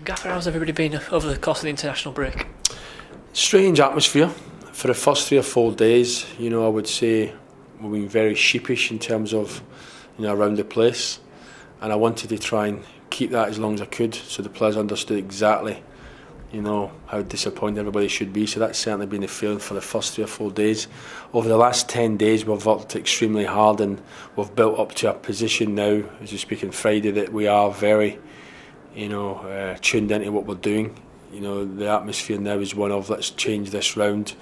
Gaffer, how's everybody been over the course of the international break? Strange atmosphere. For the first 3 or 4 days, I would say we've been very sheepish in terms of, around the place. And I wanted to try and keep that as long as I could, so the players understood exactly, how disappointed everybody should be. So that's certainly been the feeling for the first 3 or 4 days. Over the last 10 days, we've worked extremely hard, and we've built up to a position now, as we speak on Friday, that we are very, tuned into what we're doing. The atmosphere now is one of let's change this round.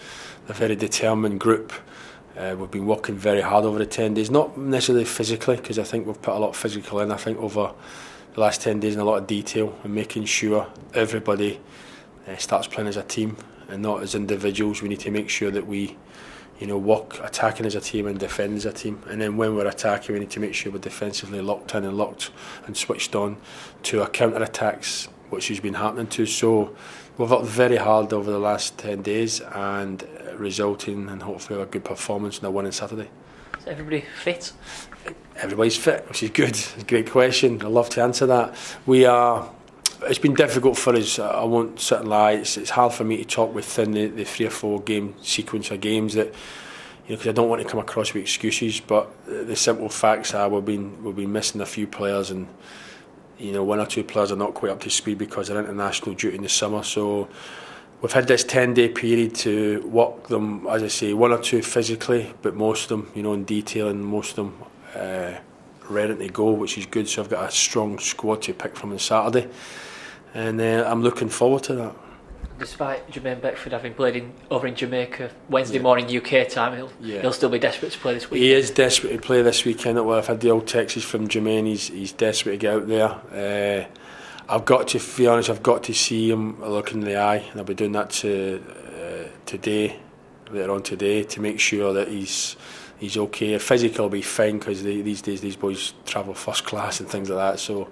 A very determined group. We've been working very hard over the 10 days, not necessarily physically, because I think we've put a lot of physical in. I think over the last 10 days in a lot of detail and making sure everybody starts playing as a team and not as individuals. We need to make sure that we work attacking as a team and defending as a team, and then when we're attacking we need to make sure we're defensively locked in and locked and switched on to our counter-attacks, which has been happening to. So we've worked very hard over the last 10 days and resulting in hopefully a good performance in a win on Saturday. Is everybody fit? Everybody's fit, which is good. It's a great question. I'd love to answer that. We are. It's been difficult for us. I won't sit and lie. It's hard for me to talk within the 3 or 4 game sequence of games that, because I don't want to come across with excuses. But the simple facts are we've been missing a few players, and 1 or 2 players are not quite up to speed because they're international duty in the summer. So we've had this 10-day period to work them, as I say, 1 or 2 physically, but most of them, in detail, and most of them ready to go, which is good. So I've got a strong squad to pick from on Saturday, and I'm looking forward to that. Despite Jermaine Beckford having played over in Jamaica Wednesday morning UK time, he'll still be desperate to play this weekend. He is desperate to play this weekend. Well, I've had the old texts from Jermaine. He's desperate to get out there. I've got to be honest. I've got to see him look in the eye, and I'll be doing that later on today, to make sure that he's okay. Physically will be fine, because these days these boys travel first class and things like that. So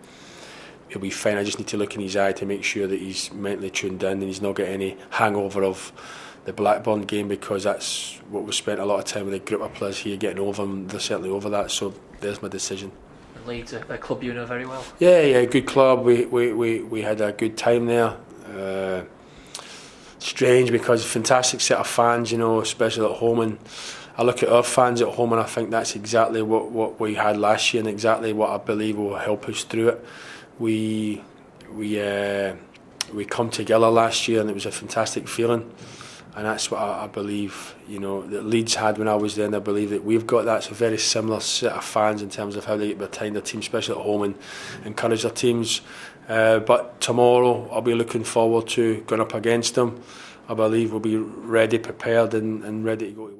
he'll be fine. I just need to look in his eye to make sure that he's mentally tuned in and he's not got any hangover of the Blackburn game, because that's what we've spent a lot of time with a group of players here getting over, and they're certainly over that. So there's my decision. Leeds, a club you know very well. Yeah, good club. We had a good time there. Strange, because fantastic set of fans, especially at home, and I look at our fans at home and I think that's exactly what we had last year, and exactly what I believe will help us through it. We come together last year, and it was a fantastic feeling, and that's what I believe that Leeds had when I was there, and I believe that we've got that. It's a very similar set of fans in terms of how they get behind their team, especially at home, and encourage their teams. But tomorrow I'll be looking forward to going up against them. I believe we'll be ready, prepared, and ready to go.